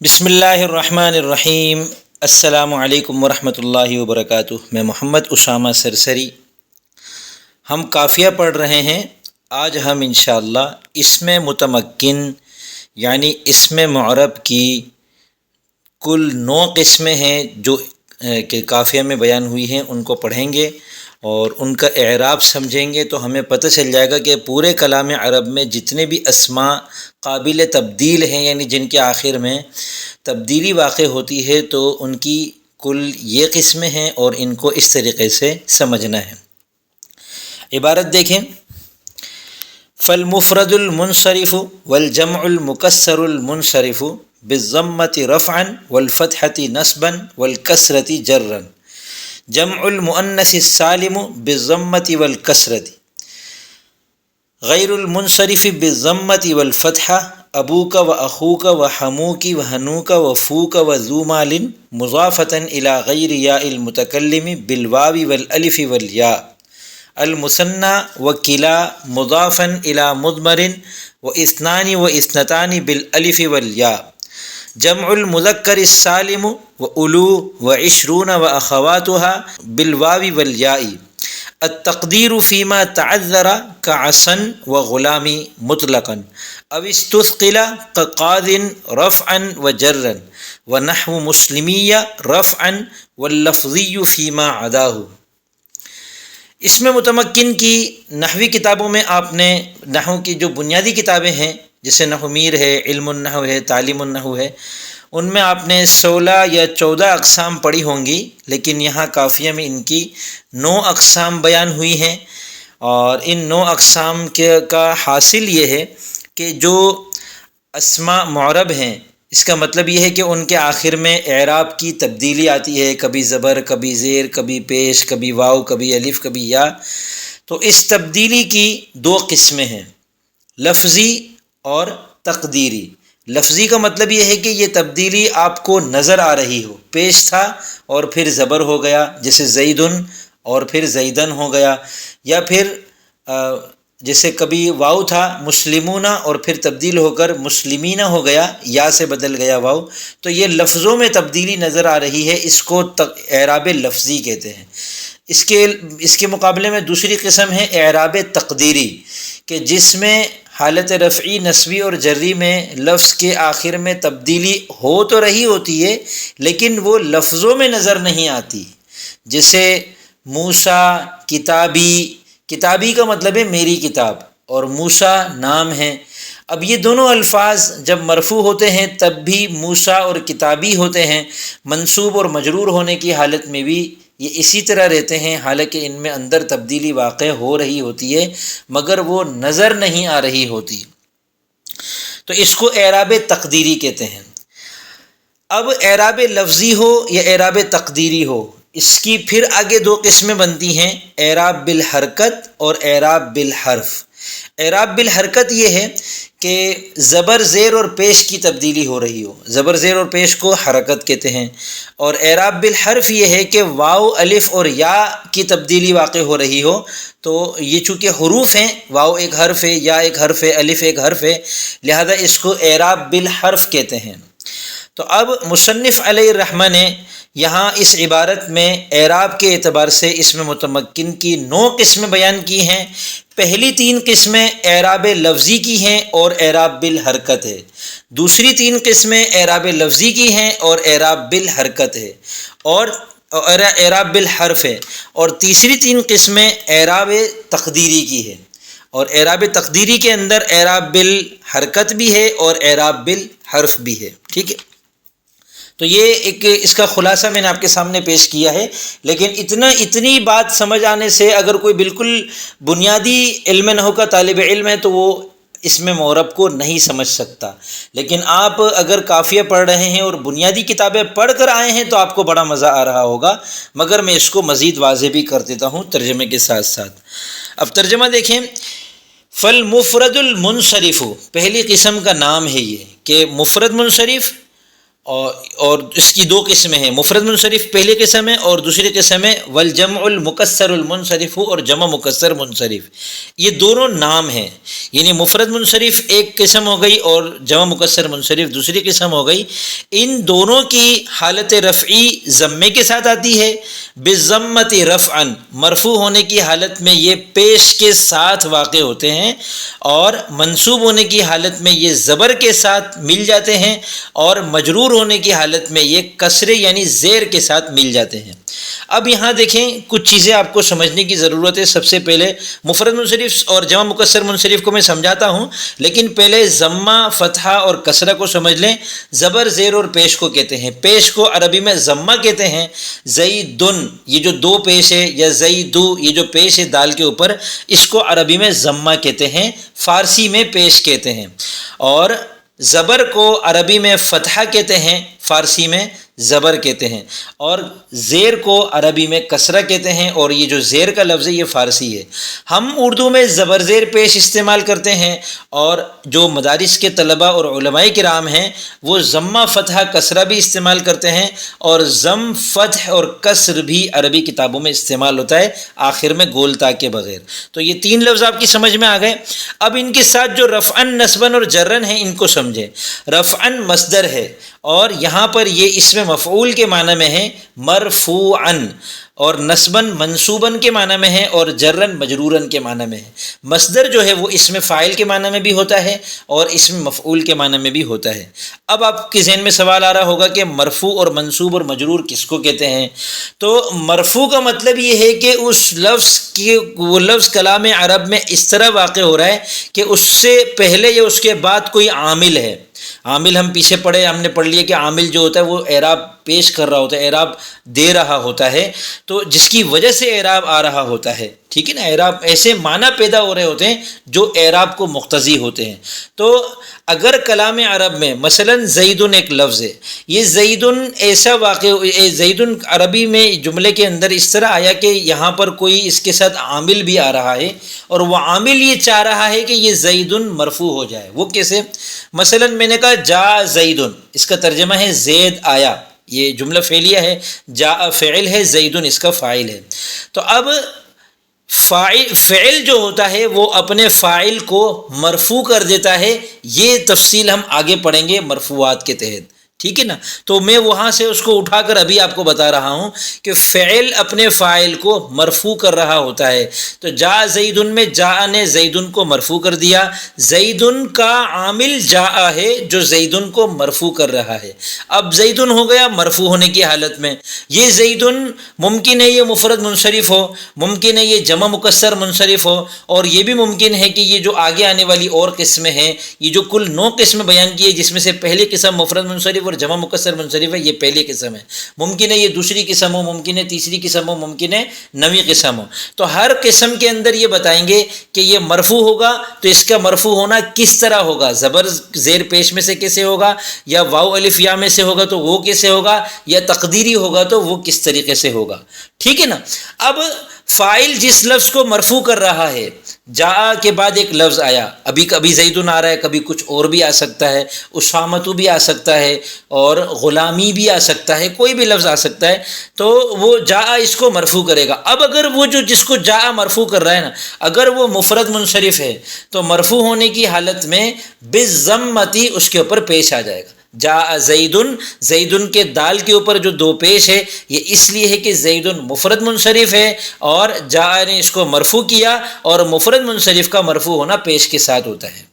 بسم اللہ الرحمن الرحیم۔ السلام علیکم ورحمۃ اللہ وبرکاتہ۔ میں محمد اسامہ سرسری، ہم قافیہ پڑھ رہے ہیں۔ آج ہم انشاءاللہ اسم متمکن یعنی اسم معرب کی کل 9 قسمیں ہیں جو کہ قافیہ میں بیان ہوئی ہیں، ان کو پڑھیں گے اور ان کا اعراب سمجھیں گے تو ہمیں پتہ چل جائے گا کہ پورے کلام عرب میں جتنے بھی اسماء قابل تبدیل ہیں، یعنی جن کے آخر میں تبدیلی واقع ہوتی ہے، تو ان کی کل یہ قسمیں ہیں اور ان کو اس طریقے سے سمجھنا ہے۔ عبارت دیکھیں، فالمفرد المنصرف والجمع المکسر المنصرف بالضمۃ رفعا والفتحۃ نصبا والکسرۃ جرا، جمع المؤنث السالم بالضمۃ والکسرۃ، غیر المنصرف بالضمۃ والفتحہ، ابوک و اخوک و حموک و حنوک و فوک و ذو مال مضافۃ الی غیر یاء المتکلم بالواو والالف والیاء، المثنى وکلا مضافا الی مضمر و اثنان و اثنتان بالالف والیاء، جمع المذکر السالم و الو و عشرون و اخواتها بالواو والیاء، التقدیر فیما تعذر كعصا وغلام مطلقا او استثقل كقاض رفعا وجرا ونحو مسلمیہ رفعا واللفظی فیما عداه۔ اسم متمکن کی نحوی کتابوں میں آپ نے نحو کی جو بنیادی کتابیں ہیں، جیسے نحو میر ہے، علم النحو ہے، تعلیم النحو ہے، ان میں آپ نے 16 یا 14 اقسام پڑھی ہوں گی، لیکن یہاں قافیہ میں ان کی 9 اقسام بیان ہوئی ہیں۔ اور ان 9 اقسام کا حاصل یہ ہے کہ جو اسماء معرب ہیں، اس کا مطلب یہ ہے کہ ان کے آخر میں اعراب کی تبدیلی آتی ہے، کبھی زبر، کبھی زیر، کبھی پیش، کبھی واو، کبھی الف، کبھی یا۔ تو اس تبدیلی کی 2 قسمیں ہیں، لفظی اور تقدیری۔ لفظی کا مطلب یہ ہے کہ یہ تبدیلی آپ کو نظر آ رہی ہو، پیش تھا اور پھر زبر ہو گیا، جیسے زیدن اور پھر زیدن ہو گیا، یا پھر جیسے کبھی واو تھا مسلمون اور پھر تبدیل ہو کر مسلمین ہو گیا، یا سے بدل گیا واو، تو یہ لفظوں میں تبدیلی نظر آ رہی ہے، اس کو اعراب لفظی کہتے ہیں۔ اس کے مقابلے میں دوسری قسم ہے اعراب تقدیری، کہ جس میں حالت رفعی، نصبی اور جری میں لفظ کے آخر میں تبدیلی ہو تو رہی ہوتی ہے لیکن وہ لفظوں میں نظر نہیں آتی، جیسے موسیٰ کتابی۔ کتابی کا مطلب ہے میری کتاب، اور موسیٰ نام ہے۔ اب یہ دونوں الفاظ جب مرفوع ہوتے ہیں تب بھی موسیٰ اور کتابی ہوتے ہیں، منصوب اور مجرور ہونے کی حالت میں بھی یہ اسی طرح رہتے ہیں، حالانکہ ان میں اندر تبدیلی واقع ہو رہی ہوتی ہے مگر وہ نظر نہیں آ رہی ہوتی، تو اس کو اعراب تقدیری کہتے ہیں۔ اب اعراب لفظی ہو یا اعراب تقدیری ہو، اس کی پھر آگے 2 قسمیں بنتی ہیں، اعراب بالحرکت اور اعراب بالحرف۔ اعراب بالحرکت یہ ہے کہ زبر، زیر اور پیش کی تبدیلی ہو رہی ہو، زبر، زیر اور پیش کو حرکت کہتے ہیں۔ اور اعراب بالحرف یہ ہے کہ واو، الف اور یا کی تبدیلی واقع ہو رہی ہو، تو یہ چونکہ حروف ہیں، واو ایک حرف ہے، یا ایک حرف ہے، الف ایک حرف ہے، لہذا اس کو اعراب بالحرف کہتے ہیں۔ تو اب مصنف علیہ الرحمہ نے یہاں اس عبارت میں اعراب کے اعتبار سے اسم متمکن کی 9 قسمیں بیان کی ہیں۔ پہلی 3 قسمیں اعراب لفظی کی ہیں اور اعراب بالحرکت ہے، دوسری 3 قسمیں اعراب لفظی کی ہیں اور اعراب بالحرکت ہے، اور اعراب بالحرف ہے، اور تیسری 3 قسمیں اعراب تقدیری کی ہے، اور اعراب تقدیری کے اندر اعراب بالحرکت بھی ہے اور اعراب بالحرف بھی ہے۔ ٹھیک ہے، تو یہ ایک اس کا خلاصہ میں نے آپ کے سامنے پیش کیا ہے، لیکن اتنی بات سمجھ آنے سے اگر کوئی بالکل بنیادی علم نحو کا طالب علم ہے تو وہ اسم معرب کو نہیں سمجھ سکتا، لیکن آپ اگر قافیہ پڑھ رہے ہیں اور بنیادی کتابیں پڑھ کر آئے ہیں تو آپ کو بڑا مزہ آ رہا ہوگا، مگر میں اس کو مزید واضح بھی کر دیتا ہوں ترجمے کے ساتھ ساتھ۔ اب ترجمہ دیکھیں، فالمفرد المنصرف، پہلی قسم کا نام ہے یہ کہ مفرد منصرف اور اس کی دو قسمیں ہیں، مفرد منصرف پہلی قسم ہے اور دوسری قسم ہے والجمع المکسر المنصرف اور جمع مکسر منصرف. یہ دونوں نام ہیں، یعنی مفرد منصرف ایک قسم ہو گئی اور جمع مکسر منصرف دوسری قسم ہو گئی. ان دونوں کی حالت رفعی ضمے کے ساتھ آتی ہے، بالضمۃ رفعا مرفوع ہونے کی حالت میں یہ پیش کے ساتھ واقع ہوتے ہیں، اور منصوب ہونے کی حالت میں یہ زبر کے ساتھ مل جاتے ہیں، اور مجرور ہونے کی حالت میں یہ کسرے یعنی زیر کے ساتھ مل جاتے ہیں. اب یہاں دیکھیں کچھ چیزیں آپ کو سمجھنے کی ضرورت ہے. سب سے پہلے مفرد منصرف اور جمع مکسر منصرف کو میں سمجھاتا ہوں، لیکن پہلے ضمہ، فتحہ اور کسرہ کو سمجھ لیں. زبر، زیر اور پیش کو کہتے ہیں. پیش کو عربی میں ضمہ کہتے ہیں. زیدن یہ جو دو پیش ہے، یا زیدو یہ جو پیش ہے دال کے اوپر، اس کو عربی میں ضمہ کہتے ہیں، فارسی میں پیش کہتے ہیں. اور زبر کو عربی میں فتحہ کہتے ہیں، فارسی میں زبر کہتے ہیں. اور زیر کو عربی میں کسرہ کہتے ہیں، اور یہ جو زیر کا لفظ ہے یہ فارسی ہے. ہم اردو میں زبر زیر پیش استعمال کرتے ہیں، اور جو مدارس کے طلباء اور علماء کرام ہیں وہ ضمہ، فتحہ، کسرہ بھی استعمال کرتے ہیں، اور ضم، فتح اور کسر بھی عربی کتابوں میں استعمال ہوتا ہے آخر میں گول تا کے بغیر. تو یہ تین لفظ آپ کی سمجھ میں آ گئے. اب ان کے ساتھ جو رفعن، نصبن اور جرن ہیں ان کو سمجھیں. رفعن مصدر ہے، اور یہاں پر یہ اسم مفعول کے معنی میں ہے مرفوعن، اور نصبن منصوبن کے معنی میں ہے، اور جرن مجرورن کے معنی میں ہے. مصدر جو ہے وہ اسم فاعل کے معنی میں بھی ہوتا ہے اور اسم مفعول کے معنی میں بھی ہوتا ہے. اب آپ کے ذہن میں سوال آ رہا ہوگا کہ مرفوع اور منصوب اور مجرور کس کو کہتے ہیں؟ تو مرفوع کا مطلب یہ ہے کہ اس لفظ کی وہ لفظ کلام عرب میں اس طرح واقع ہو رہا ہے کہ اس سے پہلے یا اس کے بعد کوئی عامل ہے. عامل ہم پیچھے پڑھے، ہم نے پڑھ لیا کہ عامل جو ہوتا ہے وہ اعراب پیش کر رہا ہوتا ہے، اعراب دے رہا ہوتا ہے، تو جس کی وجہ سے اعراب آ رہا ہوتا ہے. ٹھیک ہے نا، اعراب ایسے معنی پیدا ہو رہے ہوتے ہیں جو اعراب کو مقتضی ہوتے ہیں. تو اگر کلام عرب میں مثلا زیدن ایک لفظ ہے، یہ زیدن ایسا واقع، زیدن عربی میں جملے کے اندر اس طرح آیا کہ یہاں پر کوئی اس کے ساتھ عامل بھی آ رہا ہے، اور وہ عامل یہ چاہ رہا ہے کہ یہ زیدن مرفوع ہو جائے. وہ کیسے؟ مثلا میں نے کہا جا زیدن، اس کا ترجمہ ہے زید آیا، یہ جملہ فعلیہ ہے، جا فعل ہے، زیدن اس کا فاعل ہے. تو اب فعل جو ہوتا ہے وہ اپنے فاعل کو مرفوع کر دیتا ہے. یہ تفصیل ہم آگے پڑھیں گے مرفوعات کے تحت. ٹھیک ہے نا، تو میں وہاں سے اس کو اٹھا کر ابھی آپ کو بتا رہا ہوں کہ فعل اپنے فاعل کو مرفوع کر رہا ہوتا ہے. تو جا زیدن میں جا نے زیدن کو مرفوع کر دیا. زیدن کا عامل جا ہے جو زیدن کو مرفوع کر رہا ہے. اب زیدن ہو گیا مرفوع ہونے کی حالت میں. یہ زیدن ممکن ہے یہ مفرد منصرف ہو، ممکن ہے یہ جمع مکسر منصرف ہو، اور یہ بھی ممکن ہے کہ یہ جو آگے آنے والی اور قسمیں ہیں، یہ جو کل 9 قسمیں بیان کی ہے جس میں سے پہلی قسم مفرد منصرف اور جمع مکسر منصرف ہے، یہ پہلی قسم ہے. ممکن ہے یہ دوسری قسم ہو، ممکن ہے تیسری قسم ہو، ممکن ہے 9ویں قسم ہو. تو ہر قسم کے اندر یہ بتائیں گے کہ یہ مرفوع ہوگا تو اس کا مرفوع ہونا کس طرح ہوگا، زبر زیر پیش میں سے کیسے ہوگا، یا واو الف یا میں سے ہوگا تو وہ کیسے ہوگا، یا تقدیری ہوگا تو وہ کس طریقے سے ہوگا. ٹھیک ہے نا. اب فاعل جس لفظ کو مرفوع کر رہا ہے، جا کے بعد ایک لفظ آیا، ابھی کبھی زیدن آ رہا ہے، کبھی کچھ اور بھی آ سکتا ہے، اسامتو بھی آ سکتا ہے، اور غلامی بھی آ سکتا ہے، کوئی بھی لفظ آ سکتا ہے. تو وہ جا اس کو مرفوع کرے گا. اب اگر وہ جو جس کو جا مرفوع کر رہا ہے نا، اگر وہ مفرد منصرف ہے تو مرفوع ہونے کی حالت میں بالضمتی اس کے اوپر پیش آ جائے گا. جا زیدن، زیدن کے دال کے اوپر جو 2 پیش ہے یہ اس لیے ہے کہ زیدن مفرد منصرف ہے، اور جا نے اس کو مرفوع کیا، اور مفرد منصرف کا مرفوع ہونا پیش کے ساتھ ہوتا ہے.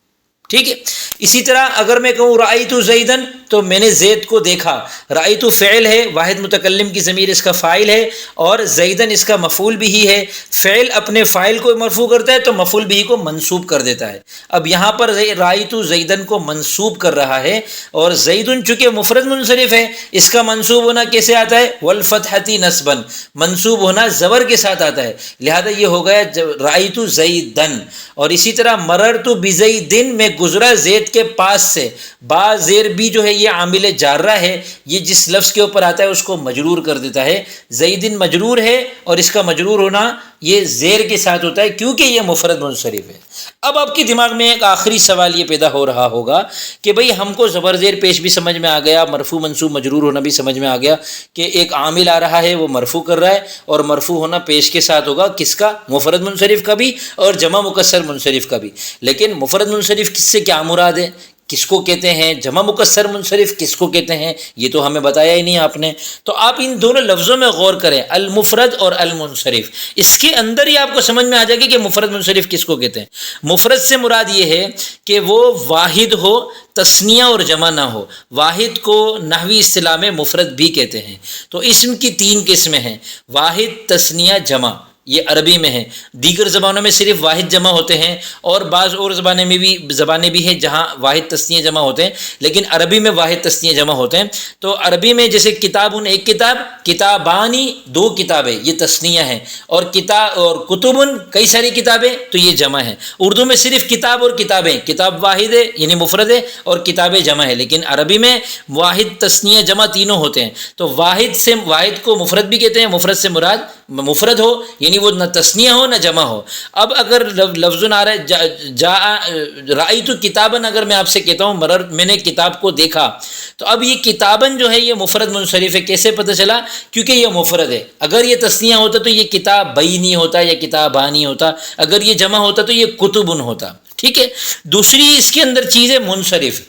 ٹھیک ہے. اسی طرح اگر میں کہوں رأیت زیدن تو میں نے زید کو دیکھا. رأیت فعل ہے، واحد متکلم کی ضمیر اس کا فاعل ہے، اور زیدن اس کا مفعول بھی ہی ہے. فعل اپنے فاعل کو مرفوع کرتا ہے تو مفعول بھی کو منصوب کر دیتا ہے. اب یہاں پر رأیت زیدن کو منصوب کر رہا ہے، اور زیدن چونکہ مفرد منصرف ہے اس کا منصوب ہونا کیسے آتا ہے؟ والفتحتی نصبن، منصوب ہونا زبر کے ساتھ آتا ہے. لہذا یہ ہو گیا رأیت زیدن. اور اسی طرح مررت بزیدن، میں گزرا زید کے پاس سے. با زیر بھی جو ہے یہ عامل جارہ ہے، یہ جس لفظ کے اوپر آتا ہے اس کو مجرور کر دیتا ہے. زیدن مجرور ہے اور اس کا مجرور ہونا یہ زیر کے ساتھ ہوتا ہے کیونکہ یہ مفرد منصرف ہے۔ اب آپ کے دماغ میں ایک آخری سوال یہ پیدا ہو رہا ہوگا کہ بھئی ہم کو زبر زیر پیش بھی سمجھ میں آ گیا، مرفوع منصوب مجرور ہونا بھی سمجھ میں آ گیا کہ ایک عامل آ رہا ہے وہ مرفوع کر رہا ہے، اور مرفوع ہونا پیش کے ساتھ ہوگا کس کا؟ مفرد منصرف کا بھی اور جمع مکسر منصرف کا بھی۔ لیکن مفرد منصرف کس سے کیا مراد ہے، کس کو کہتے ہیں، جمع مکسر منصرف کس کو کہتے ہیں، یہ تو ہمیں بتایا ہی نہیں آپ نے۔ تو آپ ان دونوں لفظوں میں غور کریں، المفرد اور المنصرف، اس کے اندر ہی آپ کو سمجھ میں آ جائے گا کہ مفرد منصرف کس کو کہتے ہیں۔ مفرد سے مراد یہ ہے کہ وہ واحد ہو، تثنیہ اور جمع نہ ہو۔ واحد کو نحوی اصطلاح میں مفرد بھی کہتے ہیں۔ تو اسم کی 3 قسمیں ہیں، واحد، تثنیہ، جمع، یہ عربی میں ہے۔ دیگر زبانوں میں صرف واحد جمع ہوتے ہیں، اور بعض اور زبانیں بھی ہیں جہاں واحد تثنیہ جمع ہوتے ہیں، لیکن عربی میں واحد تثنیہ جمع ہوتے ہیں۔ تو عربی میں جیسے کتابن ایک کتاب، کتابانی 2 کتابیں، یہ تثنیہ ہے، اور کتبن کئی ساری کتابیں، تو یہ جمع ہے۔ اردو میں صرف کتاب اور کتابیں، کتاب واحد ہے یعنی مفرد ہے، اور کتابیں جمع ہے، لیکن عربی میں واحد تثنیہ جمع تینوں ہوتے ہیں۔ تو واحد کو مفرد بھی کہتے ہیں، مفرد سے مراد مفرد ہو یعنی وہ نہ تثنیہ ہو نہ جمع ہو۔ اب اگر لفظ آ رہا ہے رأیت کتابن، اگر میں آپ سے کہتا ہوں میں نے کتاب کو دیکھا، تو اب یہ کتابن جو ہے یہ مفرد منصرف ہے۔ کیسے پتہ چلا؟ کیونکہ یہ مفرد ہے۔ اگر یہ تثنیہ ہوتا تو یہ کتاب بئی نہیں ہوتا یا کتابانی ہوتا، اگر یہ جمع ہوتا تو یہ کتبن ہوتا۔ ٹھیک ہے۔ دوسری اس کے اندر چیز ہے منصرف۔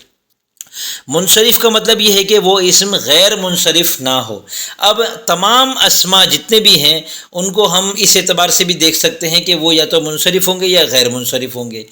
منصرف کا مطلب یہ ہے کہ وہ اسم غیر منصرف نہ ہو۔ اب تمام اسما جتنے بھی ہیں ان کو ہم اس اعتبار سے بھی دیکھ سکتے ہیں کہ وہ یا تو منصرف ہوں گے یا غیر منصرف ہوں گے۔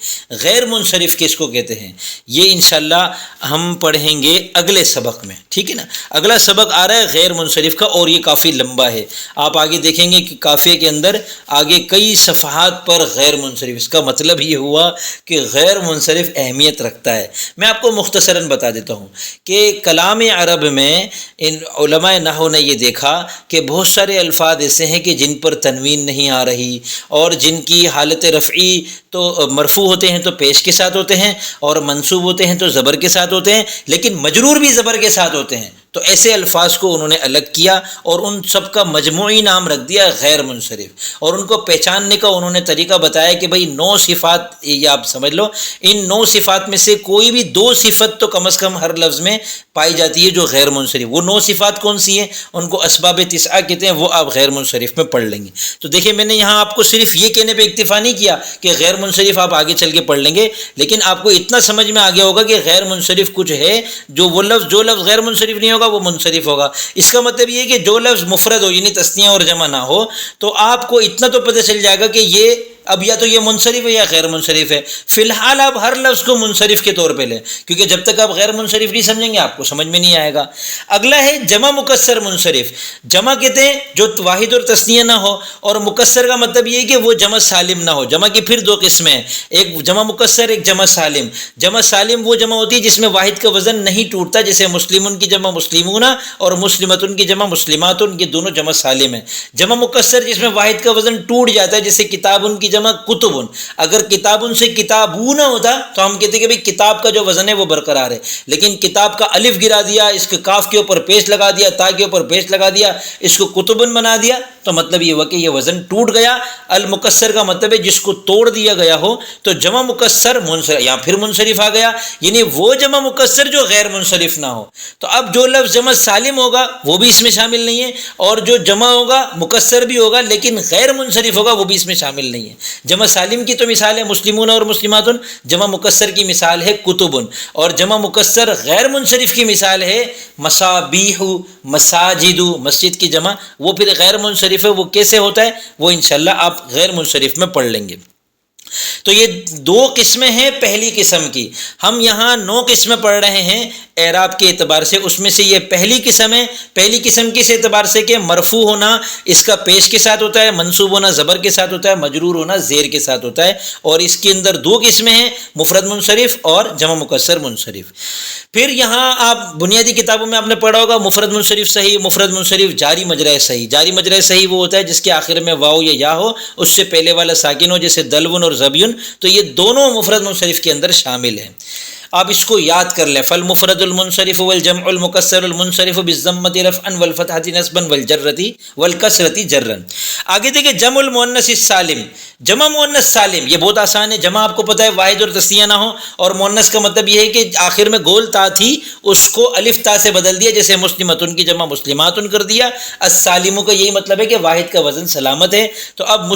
غیر منصرف کس کو کہتے ہیں یہ انشاءاللہ ہم پڑھیں گے اگلے سبق میں، ٹھیک ہے نا۔ اگلا سبق آ رہا ہے غیر منصرف کا، اور یہ کافی لمبا ہے۔ آپ آگے دیکھیں گے کہ قافیے کے اندر آگے کئی صفحات پر غیر منصرف، اس کا مطلب یہ ہوا کہ غیر منصرف اہمیت رکھتا ہے۔ میں آپ کو مختصراً بتا دیتا ہوں کہ کلام عرب میں ان علماء نحو نے یہ دیکھا کہ بہت سارے الفاظ ایسے ہیں کہ جن پر تنوین نہیں آ رہی، اور جن کی حالت رفعی تو مرفوع ہوتے ہیں تو پیش کے ساتھ ہوتے ہیں، اور منصوب ہوتے ہیں تو زبر کے ساتھ ہوتے ہیں، لیکن مجرور بھی زبر کے ساتھ ہوتے ہیں۔ تو ایسے الفاظ کو انہوں نے الگ کیا اور ان سب کا مجموعی نام رکھ دیا غیر منصرف، اور ان کو پہچاننے کا انہوں نے طریقہ بتایا کہ بھئی 9 صفات، یہ آپ سمجھ لو، ان 9 صفات میں سے کوئی بھی 2 صفت تو کم از کم ہر لفظ میں پائی جاتی ہے جو غیر منصرف۔ وہ 9 صفات کون سی ہیں؟ ان کو اسباب 9 کہتے ہیں، وہ آپ غیر منصرف میں پڑھ لیں گے۔ تو دیکھیں میں نے یہاں آپ کو صرف یہ کہنے پہ اکتفا نہیں کیا کہ غیر منصرف آپ آگے چل کے پڑھ لیں گے، لیکن آپ کو اتنا سمجھ میں آ گیا ہوگا کہ غیر منصرف کچھ ہے، جو لفظ غیر منصرف نہیں ہوگا وہ منصرف ہوگا۔ اس کا مطلب یہ ہے کہ جو لفظ مفرد ہو یعنی تثنیہ اور جمع نہ ہو، تو آپ کو اتنا تو پتہ چل جائے گا کہ یہ اب یا تو یہ منصرف ہے یا غیر منصرف ہے۔ فی الحال آپ ہر لفظ کو منصرف کے طور پہ لیں، کیونکہ جب تک آپ غیر منصرف نہیں سمجھیں گے آپ کو سمجھ میں نہیں آئے گا۔ اگلا ہے جمع مکسر منصرف۔ جمع کہتے ہیں جو واحد اور تثنیہ نہ ہو، اور مکسر کا مطلب یہ ہے کہ وہ جمع سالم نہ ہو۔ جمع کی پھر 2 قسمیں ہیں، ایک جمع مکسر، ایک جمع سالم۔ جمع سالم وہ جمع ہوتی ہے جس میں واحد کا وزن نہیں ٹوٹتا، جیسے مسلمون کی جمع مسلمون اور مسلمتن کی جمع مسلماتن، یہ دونوں جمع سالم ہیں۔ جمع مکسر جس میں واحد کا وزن ٹوٹ جاتا ہے، جیسے کتابن کی جمع کتبن۔ اگر کتابن سے کتابون ہوتا تو ہم کہتے کہ بھئی کتاب کا جو وزن ہے وہ برقرار ہے، لیکن کتاب کا الف گرا دیا، اس کے کاف کے اوپر پیش لگا دیا، تا کے اوپر پیش لگا دیا، اس کو کتبن بنا دیا، تو مطلب یہ ہوا کہ یہ وزن ٹوٹ گیا۔ المکسر کا مطلب ہے جس کو توڑ دیا گیا ہو۔ تو جمع مکسر منصرف، یا پھر منصرف آ گیا، یعنی وہ جمع مکسر جو غیر منصرف نہ ہو۔ تو اب جو لفظ جمع سالم ہوگا وہ بھی اس میں شامل نہیں ہے، اور جو جمع ہوگا مکسر بھی ہوگا لیکن غیر منصرف ہوگا وہ بھی اس میں شامل نہیں ہے۔ جمع سالم کی تو مثال ہے مسلمون اور مسلماتن، جمع مکسر کی مثال ہے کتبن، اور جمع مکسر غیر منصرف کی مثال ہے مصابیح، مساجد، مسجد کی جمع، وہ پھر غیر منصرف ہے۔ وہ کیسے ہوتا ہے وہ انشاءاللہ آپ غیر منصرف میں پڑھ لیں گے۔ تو یہ 2 قسمیں ہیں پہلی قسم کی۔ ہم یہاں 9 قسمیں پڑھ رہے ہیں اعراب کے اعتبار سے، اس میں سے یہ پہلی قسم ہے۔ پہلی قسم کس اعتبار سے کہ مرفوع ہونا اس کا پیش کے ساتھ ہوتا ہے، منصوب ہونا زبر کے ساتھ ہوتا ہے، مجرور ہونا زیر کے ساتھ ہوتا ہے، اور اس کے اندر 2 قسمیں ہیں، مفرد منصرف اور جمع مکسر منصرف۔ پھر یہاں آپ بنیادی کتابوں میں آپ نے پڑھا ہوگا مفرد منصرف صحیح، مفرد منصرف جاری مجرى صحیح۔ جاری مجرى صحیح وہ ہوتا ہے جس کے آخر میں واو یا یا ہو، اس سے پہلے والا ساکن ہو، جیسے دلون اور زبیون، تو یہ دونوں مفرد منصرف کے اندر شامل ہیں۔ آپ اس کو یاد کر لیں، فالمفرد المنصرف والجمع المکسر المنصرف بالضمۃ رفعا والفتحۃ نصبا والجرۃ والکسرۃ جرا۔ آگے دیکھیں جمع المؤنث السالم، جمع مؤنث سالم یہ بہت آسان ہے، جمع آپ کو پتہ ہے واحد اور تثنیہ نہ ہو، اور مؤنث کا مطلب یہ ہے کہ آخر میں گول تا تھی اس کو الف تا سے بدل دیا، جیسے مسلمتن کی جمع مسلماتن کر دیا۔ السالم کا یہی مطلب ہے کہ واحد کا وزن سلامت ہے۔ تو اب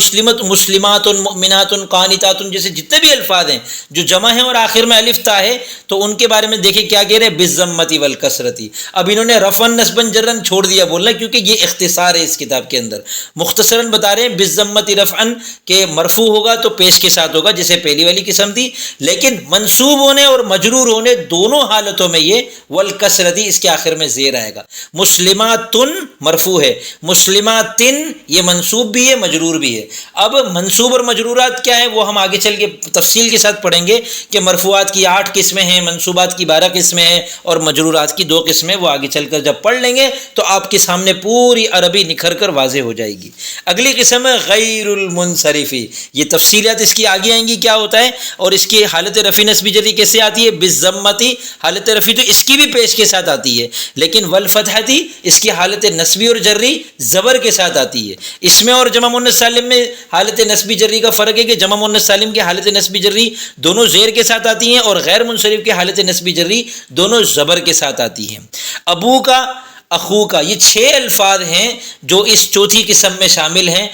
مسلمات مؤمنات قانتات جیسے جتنے بھی الفاظ ہیں جو جمع ہیں اور آخر میں الف تا ہے، تو ان کے بارے میں دیکھیں کیا کہہ رہے ہیں، بالضمۃ والکسرۃ۔ اب انہوں نے رفعا نصبا جرا چھوڑ دیا بولنا، کیونکہ یہ اختصار ہے اس کتاب کے اندر، مختصراً بتا رہے ہیں بالضمۃ رفعا کہ مرفوع ہوگا تو پیش کے ساتھ ہوگا جیسے پہلی والی قسم تھی، لیکن منصوب ہونے اور مجرور ہونے دونوں حالتوں میں یہ والکسرۃ اس کے آخر میں زیر آئے گا۔ مسلماتن مرفوع ہے، مسلماتن یہ منصوب بھی ہے مجرور بھی ہے۔ اب منصوب اور مجرورات کیا ہیں وہ ہم آگے چل کے تفصیل کے ساتھ پڑھیں گے کہ مرفوعات کی 8 قسمیں ہیں، منصوبات کی 12 قسمیں ہیں، اور مجرورات کی 2 قسمیں، وہ آگے چل کر جب پڑھ لیں گے تو آپ کے سامنے پوری عربی نکھر کر واضح ہو جائے گی۔ اگلی قسم ہے غیر المنصرفی، یہ تفصیلات اس کی آگے آئیں گی کیا ہوتا ہے، اور اس کی حالت رفع نصبی جری کیسے آتی ہے، بالضمۃ، حالت رفع تو اس کی بھی پیش کے ساتھ آتی ہے، لیکن والفتحۃ اس کی حالت نصبی اور جری زبر کے ساتھ آتی ہے۔ اس میں اور جمع مؤنث سالم میں حالت نصبی جری کا فرق ہے کہ جمع مؤنث سالم کی حالت نصبی جری دونوں زیر کے ساتھ آتی ہیں، اور غیر منصرف کی حالت نصبی جری دونوں زبر کے ساتھ آتی ہیں۔ ابو کا، اخو کا، یہ 6 الفاظ ہیں جو اس چوتھی قسم میں شامل ہیں۔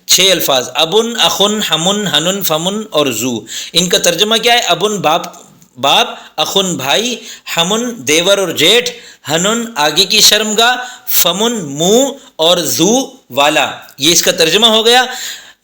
6 الفاظ، ابن، اخن، ہمن، ہنن، فمن اور زو۔ ان کا ترجمہ کیا ہے، ابن باپ، اخن بھائی، ہمن دیور اور جیٹھ، ہنن آگے کی شرمگاہ، فمن منہ اور زو والا، یہ اس کا ترجمہ ہو گیا۔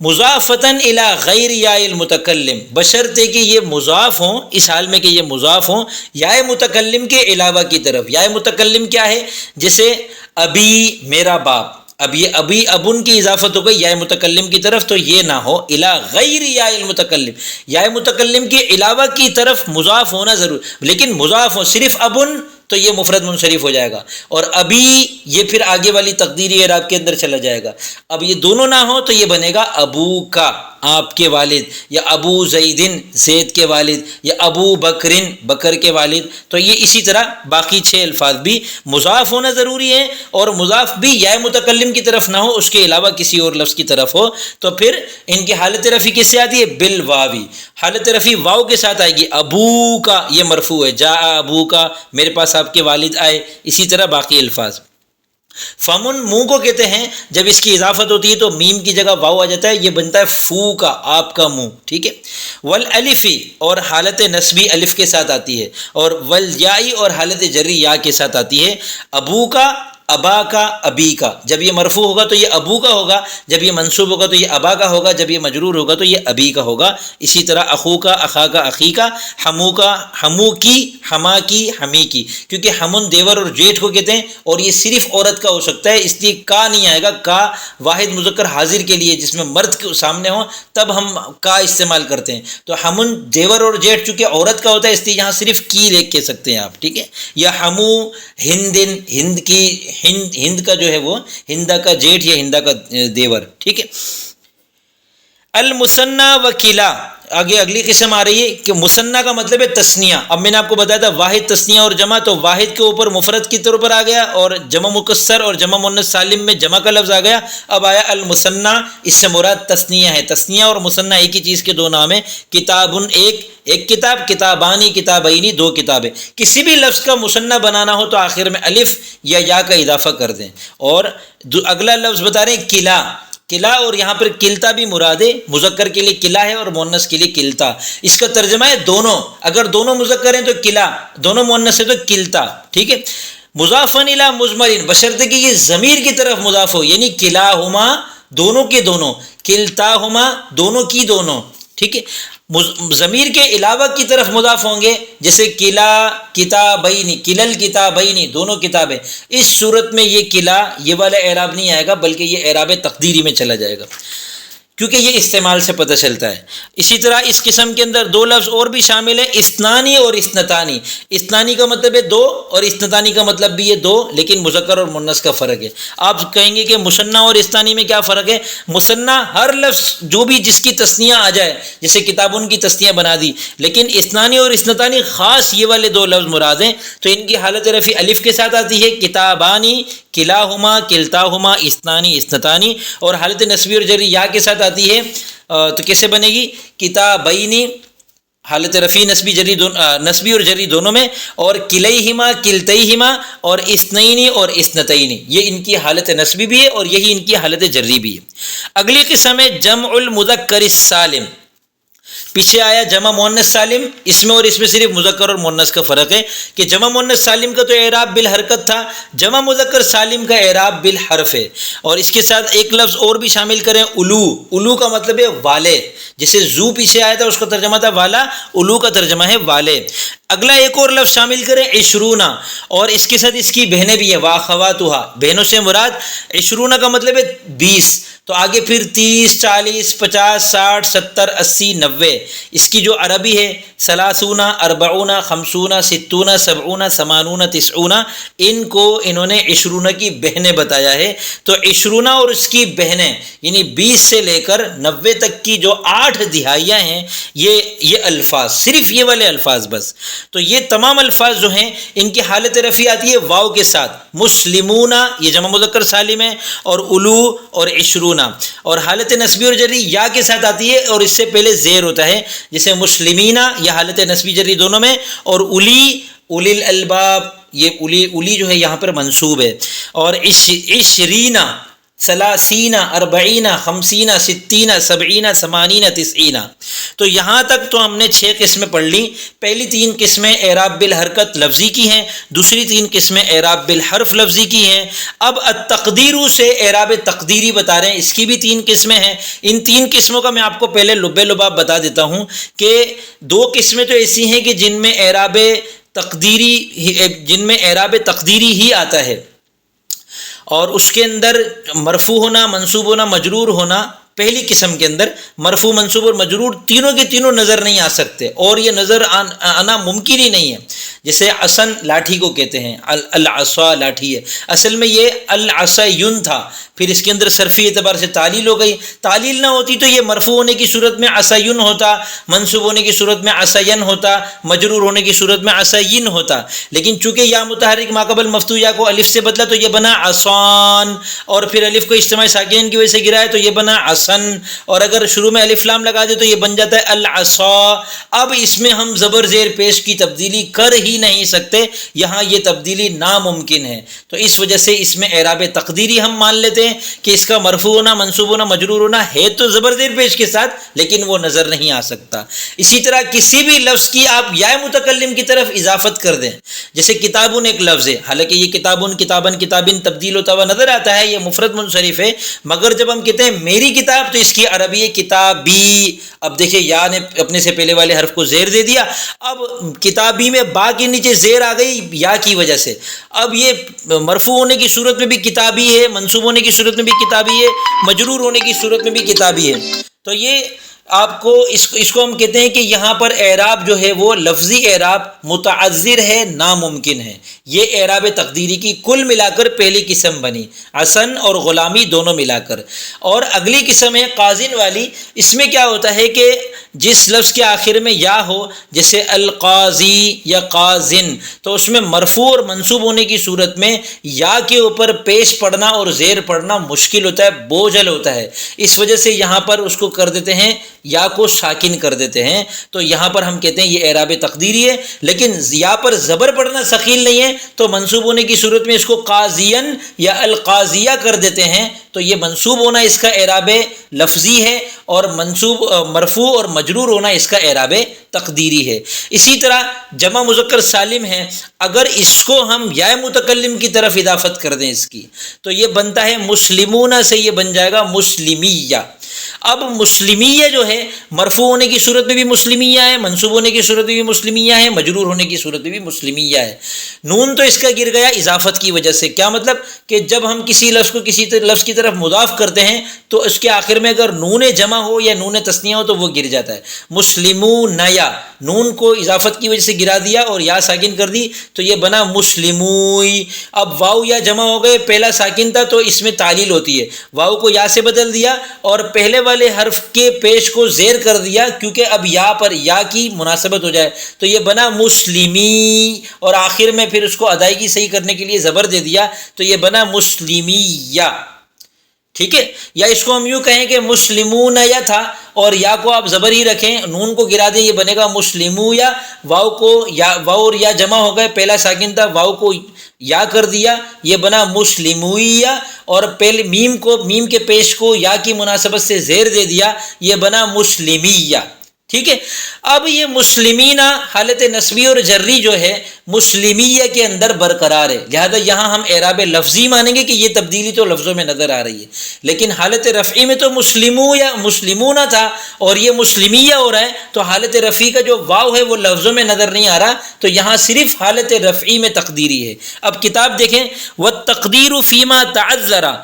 مضافتاً الی غیر یا المتکلم، بشرطے کہ یہ مضاف ہوں، اس حال میں کہ یہ مضاف ہوں یا متکلم کے علاوہ کی طرف۔ یا متکلم کیا ہے، جیسے ابھی میرا باپ، اب یہ ابھی ابن کی اضافت ہو گئی یا متکلم کی طرف، تو یہ نہ ہو الی غیر یا المتکلم، یا متکلم کے علاوہ کی طرف مضاف ہونا ضرور، لیکن مضاف ہو صرف ابن تو یہ مفرد منصرف ہو جائے گا، اور ابھی یہ پھر آگے والی تقدیری اعراب کے اندر چلا جائے گا۔ اب یہ دونوں نہ ہو تو یہ بنے گا ابو کا، آپ کے والد، یا ابو زیدن زید کے والد، یا ابو بکرن بکر کے والد۔ تو یہ اسی طرح باقی 6 الفاظ بھی مضاف ہونا ضروری ہے، اور مضاف بھی یا متکلم کی طرف نہ ہو، اس کے علاوہ کسی اور لفظ کی طرف ہو، تو پھر ان کی حالت رفع کس سے آتی ہے، بالواوی، حالت رفع واو کے ساتھ آئے گی۔ ابو کا یہ مرفوع ہے، جاء ابو کا، میرے پاس آپ کے والد آئے، اسی طرح باقی الفاظ۔ فمن منہ کو کہتے ہیں جب اس کی اضافت ہوتی ہے تو میم کی جگہ واو آ جاتا ہے، یہ بنتا ہے فو کا، آپ کا منہ، ٹھیک ہے۔ والالفی اور حالت نصبی الف کے ساتھ آتی ہے، اور والیائی اور حالت جری یا کے ساتھ آتی ہے۔ ابو کا، ابا کا، ابی کا، جب یہ مرفوع ہوگا تو یہ ابو کا ہوگا، جب یہ منصوب ہوگا تو یہ ابا کا ہوگا، جب یہ مجرور ہوگا تو یہ ابی کا ہوگا۔ اسی طرح اخو کا، اخا کا، اخی کا، ہمو کا، ہمو کی، ہما کی، ہمی کی، کیونکہ ہمن دیور اور جیٹھ کو کہتے ہیں، اور یہ صرف عورت کا ہو سکتا ہے، اس لیے کا نہیں آئے گا۔ کا واحد مذکر حاضر کے لیے جس میں مرد کے سامنے ہو تب ہم کا استعمال کرتے ہیں، تو ہمن دیور اور جیٹھ چونکہ عورت کا ہوتا ہے اس لیے یہاں صرف کی لے کہہ سکتے ہیں آپ، ٹھیک ہے۔ یا ہمو ہندن، ہند کی، ہند کا جو ہے وہ ہندا کا جیٹھ یا ہندا کا دیور، ٹھیک ہے۔ المثنی و کلا، آگے اگلی قسم آ رہی ہے کہ مثنی کا مطلب ہے تثنیہ۔ اب میں نے آپ کو بتایا تھا واحد، تثنیہ اور جمع، تو واحد کے اوپر مفرد کی طور پر آ گیا، اور جمع مکسر اور جمع مؤنث سالم میں جمع کا لفظ آ گیا۔ اب آیا المثنی، اس سے مراد تثنیہ ہے۔ تثنیہ اور مثنی ایک ہی چیز کے 2 نام ہیں۔ کتابن ایک کتاب، کتابانی کتابینی 2 کتابیں۔ کسی بھی لفظ کا مثنی بنانا ہو تو آخر میں الف یا یا کا اضافہ کر دیں۔ اور اگلا لفظ بتا رہے ہیں کلا، قلعہ، اور یہاں پر کلتا بھی مراد ہے، مذکر کے لیے قلعہ ہے اور مؤنث کے لیے کلتا۔ اس کا ترجمہ ہے دونوں، اگر دونوں مذکر ہیں تو قلعہ، دونوں مؤنث ہے تو کلتا، ٹھیک ہے۔ مضافن الی مضمرین، بشرطے کہ یہ ضمیر کی طرف مضاف ہو، یعنی کلاہما دونوں کے دونوں، کلتاہما دونوں کی دونوں، ٹھیک ہے۔ ضمیر کے علاوہ کی طرف مضاف ہوں گے، جیسے کلا کتابین، کلل کتابین دونوں کتابیں، اس صورت میں یہ کلا یہ والا اعراب نہیں آئے گا، بلکہ یہ اعراب تقدیری میں چلا جائے گا، کیونکہ یہ استعمال سے پتہ چلتا ہے۔ اسی طرح اس قسم کے اندر دو لفظ اور بھی شامل ہیں، اثنانی اور اثنتانی۔ اثنانی کا مطلب ہے دو، اور اثنتانی کا مطلب بھی ہے دو، لیکن مذکر اور مؤنث کا فرق ہے۔ آپ کہیں گے کہ مثنیٰ اور اثنانی میں کیا فرق ہے؟ مثنیٰ ہر لفظ جو بھی جس کی تثنیہ آ جائے، جیسے کتابن کی تثنیہ بنا دی، لیکن اثنانی اور اثنتانی خاص یہ والے دو لفظ مراد ہیں، تو ان کی حالت رفع الف کے ساتھ آتی ہے، کتابانی، کلاہما، کلتاہما، اثنانی، اثنتانی، اور حالت نصبی اور جری یا کے ساتھ آتی ہے، تو کیسے بنے گی؟ کتابینی، حالت رفیع نصبی اور جری دونوں میں، اور کلیہما، کلتیہما، اور اثنینی اور اثنتینی، یہ ان کی حالت نصبی بھی ہے اور یہی ان کی حالت جری بھی ہے۔ اگلی قسم ہے جمع المذکر السالم۔ پیچھے آیا جمع مؤنث سالم، اس میں اور اس میں صرف مذکر اور مؤنث کا فرق ہے کہ جمع مؤنث سالم کا تو اعراب بالحرکت تھا، جمع مذکر سالم کا اعراب بالحرف ہے۔ اور اس کے ساتھ ایک لفظ اور بھی شامل کریں، الو۔ الو کا مطلب ہے والے، جیسے زو پیچھے آیا تھا اس کا ترجمہ تھا والا، الو کا ترجمہ ہے والے۔ اگلا ایک اور لفظ شامل کریں، عشرونہ، اور اس کے ساتھ اس کی بہنیں بھی ہیں، واخواتھا، بہنوں سے مراد عشرونہ کا مطلب ہے 20، تو آگے پھر 30، 40، 50، 60، 70، 80، 90، اس کی جو عربی ہے 30، 40، 50، 60، 70، 80، 90، ان کو انہوں نے عشرونہ کی بہنیں بتایا ہے۔ تو عشرونہ اور اس کی بہنیں یعنی 20 سے لے کر 90 تک کی جو 8 دہائیاں ہیں، یہ الفاظ، صرف یہ والے الفاظ بس، تو یہ تمام الفاظ جو ہیں ان کی حالت رفع آتی ہے واو کے ساتھ، مسلمون یہ جمع مذکر سالم ہے، اور الو اور عشرون، اور حالت نصبی اور جری یا کے ساتھ آتی ہے اور اس سے پہلے زیر ہوتا ہے، جیسے مسلمینہ یہ حالت نصبی جری دونوں میں، اور اولی الالباب، یہ اولی جو ہے یہاں پر منصوب ہے، اور عشرینہ، 30، 40، 50، 60، 70، 80، 90۔ تو یہاں تک تو ہم نے 6 قسمیں پڑھ لی۔ پہلی 3 قسمیں اعراب بالحرکت لفظی کی ہیں، دوسری 3 قسمیں اعراب بالحرف لفظی کی ہیں۔ اب التقدیر سے اعراب تقدیری بتا رہے ہیں، اس کی بھی 3 قسمیں ہیں۔ ان 3 قسموں کا میں آپ کو پہلے لبے لباب بتا دیتا ہوں کہ 2 قسمیں تو ایسی ہیں کہ جن میں اعراب تقدیری ہی آتا ہے، اور اس کے اندر مرفوع ہونا، منصوب ہونا، مجرور ہونا۔ پہلی قسم کے اندر مرفوع، منصوب اور مجرور تینوں کے تینوں نظر نہیں آ سکتے، اور یہ نظر آنا ممکن ہی نہیں ہے۔ جیسے عصن لاٹھی کو کہتے ہیں، العصا لاٹھی ہے، اصل میں یہ العصیون تھا، پھر اس کے اندر صرفی اعتبار سے تعلیل ہو گئی، تعلیل نہ ہوتی تو یہ مرفوع ہونے کی صورت میں عصیون ہوتا، منصوب ہونے کی صورت میں عصین ہوتا، مجرور ہونے کی صورت میں عصین ہوتا، لیکن چونکہ یا متحرک ما قبل مفتوح یا کو الف سے بدلا تو یہ بنا عصان، اور پھر الف کو اجتماع ساکن کی وجہ سے گرا ہے تو یہ بنا عصن، اور اگر شروع میں الف لام لگا دے تو یہ بن جاتا ہے العصا۔ اب اس میں ہم زبر زیر پیش کی تبدیلی کر ہی نہیں سکتے، یہاں یہ تبدیلی ناممکن ہے، تو اس وجہ سے اس میں اعراب تقدیری ہم مان لیتے ہیں کہ اس کا مرفوع ہونا، منصوب ہونا، مجرور ہونا ہے تو زبر زیر پیش کے ساتھ، لیکن وہ نظر نہیں آ سکتا۔ اسی طرح کسی بھی لفظ کی آپ یا متکلم کی طرف اضافت کر دیں، جیسے کتابن ایک لفظ ہے، حالانکہ یہ کتابن، کتابن، کتابن تبدیل ہوتا ہوا نظر آتا ہے، یہ مفرد منصرف ہے، مگر جب ہم کہتے ہیں میری کتاب تو اس کی عربی ہے کتابی۔ اب دیکھیں یا نے اپنے سے پہلے والے حرف کو زیر دے دیا، اب کتابی میں با کے نیچے زیر آ گئی یا کی وجہ سے، اب یہ مرفوع ہونے کی صورت میں بھی کتابی ہے، منصوب ہونے کی صورت میں بھی کتابی ہے، مجرور ہونے کی صورت میں بھی کتابی ہے۔ تو یہ آپ کو اس کو ہم کہتے ہیں کہ یہاں پر اعراب جو ہے وہ لفظی اعراب متعذر ہے، ناممکن ہے۔ یہ اعراب تقدیری کی کل ملا کر پہلی قسم بنی، عصن اور غلامی دونوں ملا کر۔ اور اگلی قسم ہے قازن والی، اس میں کیا ہوتا ہے کہ جس لفظ کے آخر میں یا ہو، جیسے القاضی یا قازن، تو اس میں مرفوع اور منصوب ہونے کی صورت میں یا کے اوپر پیش پڑھنا اور زیر پڑھنا مشکل ہوتا ہے، بوجھل ہوتا ہے، اس وجہ سے یہاں پر اس کو کر دیتے ہیں، یا کو ساکن کر دیتے ہیں، تو یہاں پر ہم کہتے ہیں یہ اعراب تقدیری ہے۔ لیکن یا پر زبر پڑھنا ثقیل نہیں ہے تو منصوب ہونے کی صورت میں اس کو قاضین یا القاضیہ کر دیتے ہیں، تو یہ منصوب ہونا اس کا اعراب لفظی ہے، اور مرفوع اور مجرور ہونا اس کا اعراب تقدیری ہے۔ اسی طرح جمع مذکر سالم ہے، اگر اس کو ہم یا متکلم کی طرف اضافت کر دیں اس کی، تو یہ بنتا ہے مسلمون سے، یہ بن جائے گا مسلمیہ۔ اب مسلمیہ جو ہے مرفوع ہونے کی صورت میں بھی مسلمیہ ہے، منصوب ہونے کی صورت میں بھی مسلمیہ ہے، مجرور ہونے کی صورت میں بھی مسلمیہ ہے۔ نون تو اس کا گر گیا اضافت کی وجہ سے، کیا مطلب کہ جب ہم کسی لفظ کو کسی لفظ کی طرف مضاف کرتے ہیں تو اس کے آخر میں اگر نون جمع ہو یا نون تثنیہ ہو تو وہ گر جاتا ہے۔ مسلمون یا نون کو اضافت کی وجہ سے گرا دیا اور یا ساکن کر دی تو یہ بنا مسلموئی۔ اب واو یا جمع ہو گئے، پہلا ساکن تھا تو اس میں تعلیل ہوتی ہے، واو کو یا سے بدل دیا اور پہلے والے حرف کے پیش کو زیر کر دیا کیونکہ اب یا پر یا کی مناسبت ہو جائے تو یہ بنا مسلمی، اور آخر میں پھر اس کو ادائیگی صحیح کرنے کے لیے زبر دے دیا تو یہ بنا مسلمیہ، ٹھیک ہے۔ یا اس کو ہم یوں کہیں کہ مسلمون یا تھا اور یا کو آپ زبر ہی رکھیں، نون کو گرا دیں، یہ بنے گا مسلمو یا، واو کو یا واو اور یا جمع ہو گئے، پہلا ساکن تھا واو کو یا کر دیا، یہ بنا مسلمویہ، اور پہلے میم کے پیش کو یا کی مناسبت سے زیر دے دیا، یہ بنا مسلمیہ، ٹھیک ہے۔ اب یہ مسلمینہ حالت نسبی اور جری جو ہے مسلمیہ کے اندر برقرار ہے، لہذا یہاں ہم اعراب لفظی مانیں گے کہ یہ تبدیلی تو لفظوں میں نظر آ رہی ہے، لیکن حالت رفعی میں تو مسلمو یا مسلمونہ تھا اور یہ مسلمیہ ہو رہا ہے تو حالت رفعی کا جو واو ہے وہ لفظوں میں نظر نہیں آ رہا، تو یہاں صرف حالت رفعی میں تقدیری ہے۔ اب کتاب دیکھیں، وَالتَّقْدِيرُ فِيمَا تَعَذَّرَ،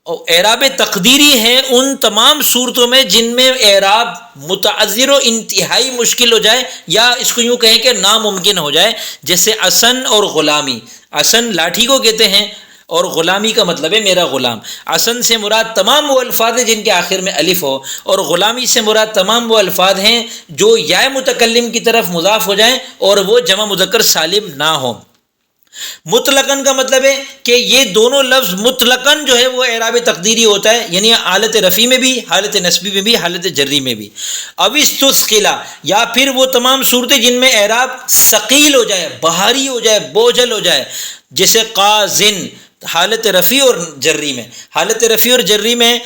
اعراب تقدیری ہے ان تمام صورتوں میں جن میں اعراب متعذر و انتہائی مشکل ہو جائے یا اس کو یوں کہیں کہ ناممکن ہو جائے، جیسے اسن اور غلامی۔ اسن لاٹھی کو کہتے ہیں اور غلامی کا مطلب ہے میرا غلام۔ اسن سے مراد تمام وہ الفاظ ہیں جن کے آخر میں الف ہو، اور غلامی سے مراد تمام وہ الفاظ ہیں جو یا متکلم کی طرف مضاف ہو جائیں اور وہ جمع مذکر سالم نہ ہوں۔ مطلقاً کا مطلب ہے کہ یہ دونوں لفظ مطلقاً جو ہے وہ اعراب تقدیری ہوتا ہے، یعنی حالت رفعی میں بھی، حالت نسبی میں بھی، حالت جری میں بھی۔ اب استثقلا، یا پھر وہ تمام صورتیں جن میں اعراب ثقیل ہو جائے، بھاری ہو جائے، بوجھل ہو جائے، جیسے قازن، حالت رفعی اور جری میں۔ حالت رفعی اور جری میں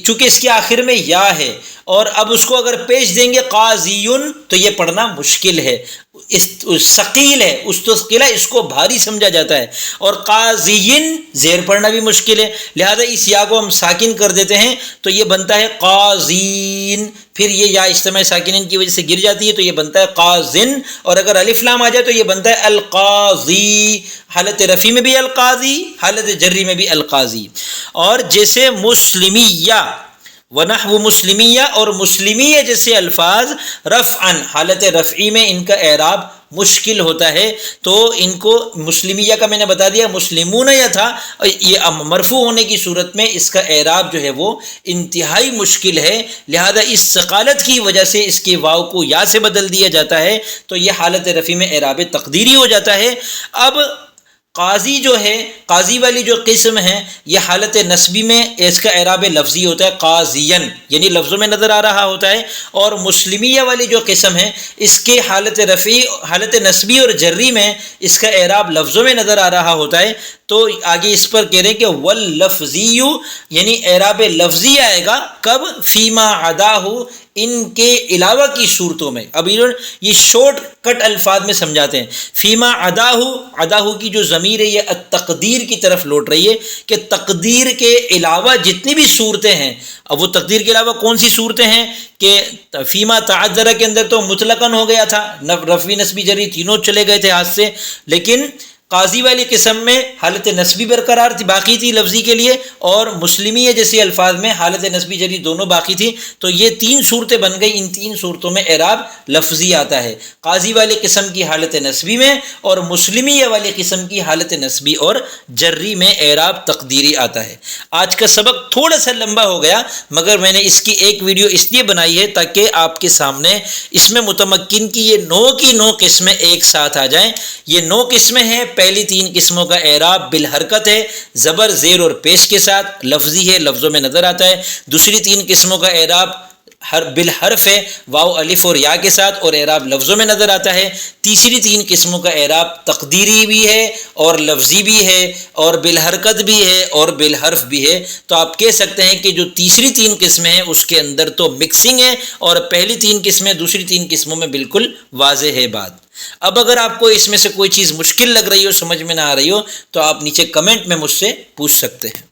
چونکہ اس کے آخر میں یا ہے اور اب اس کو اگر پیش دیں گے قاضیون تو یہ پڑھنا مشکل ہے، ثقیل ہے، استثقلہ اس کو بھاری سمجھا جاتا ہے، اور قاضین زیر پڑھنا بھی مشکل ہے، لہذا اس یا کو ہم ساکن کر دیتے ہیں تو یہ بنتا ہے قاضین، پھر یہ یا اجتماع ساکنین کی وجہ سے گر جاتی ہے تو یہ بنتا ہے قازن، اور اگر الف لام آ جائے تو یہ بنتا ہے القاضی، حالت رفعی میں بھی القاضی، حالت جری میں بھی القاضی۔ اور جیسے مسلمیہ ونحو مسلمیہ اور مسلمیہ جیسے الفاظ رفعاً حالت رفعی میں ان کا اعراب مشکل ہوتا ہے، تو ان کو مسلمیہ کا میں نے بتا دیا مسلمون یا تھا، یہ مرفوع ہونے کی صورت میں اس کا اعراب جو ہے وہ انتہائی مشکل ہے، لہذا اس ثقالت کی وجہ سے اس کے واو کو یا سے بدل دیا جاتا ہے تو یہ حالت رفعی میں اعراب تقدیری ہو جاتا ہے۔ اب قاضی جو ہے، قاضی والی جو قسم ہے یہ حالت نسبی میں اس کا اعراب لفظی ہوتا ہے قاضین، یعنی لفظوں میں نظر آ رہا ہوتا ہے، اور مسلمیہ والی جو قسم ہے اس کے حالت رفعی، حالت نسبی اور جری میں اس کا اعراب لفظوں میں نظر آ رہا ہوتا ہے، تو آگے اس پر کہہ رہے ہیں کہ واللفظی، یعنی اعراب لفظی آئے گا کب؟ فیما عداہ، ان کے علاوہ کی صورتوں میں۔ اب یہ شارٹ کٹ الفاظ میں سمجھاتے ہیں۔ فیما عداہ، عداہ کی جو ضمیر ہے یہ التقدیر کی طرف لوٹ رہی ہے کہ تقدیر کے علاوہ جتنی بھی صورتیں ہیں، اب وہ تقدیر کے علاوہ کون سی صورتیں ہیں کہ فیما تعذرہ کے اندر تو مطلقاً ہو گیا تھا، رفعی نسبی جری تینوں چلے گئے تھے ہاتھ سے، لیکن قاضی والی قسم میں حالت نسبی برقرار تھی، باقی تھی لفظی کے لیے، اور مسلمیہ جیسے الفاظ میں حالت نسبی جری دونوں باقی تھی، تو یہ تین صورتیں بن گئی، ان تین صورتوں میں اعراب لفظی آتا ہے، قاضی والی قسم کی حالت نسبی میں اور مسلمیہ والی قسم کی حالت نسبی اور جری میں اعراب تقدیری آتا ہے۔ آج کا سبق تھوڑا سا لمبا ہو گیا مگر میں نے اس کی ایک ویڈیو اس لیے بنائی ہے تاکہ آپ کے سامنے اس میں متمکن کی یہ 9 کی 9 قسمیں ایک ساتھ آ جائیں۔ یہ 9 قسمیں ہیں۔ پہلی 3 قسموں کا اعراب بالحرکت ہے، زبر، زیر اور پیش کے ساتھ، لفظی ہے، لفظوں میں نظر آتا ہے۔ دوسری 3 قسموں کا اعراب بالحرف ہے، واو، الف اور یا کے ساتھ، اور اعراب لفظوں میں نظر آتا ہے۔ تیسری 3 قسموں کا اعراب تقدیری بھی ہے اور لفظی بھی ہے اور بالحرکت بھی ہے اور بالحرف بھی ہے۔ تو آپ کہہ سکتے ہیں کہ جو تیسری 3 قسمیں ہیں اس کے اندر تو مکسنگ ہے اور پہلی 3 قسمیں دوسری 3 قسموں میں بالکل واضح ہے بات۔ اب اگر آپ کو اس میں سے کوئی چیز مشکل لگ رہی ہو، سمجھ میں نہ آ رہی ہو، تو آپ نیچے کمنٹ میں مجھ سے پوچھ سکتے ہیں۔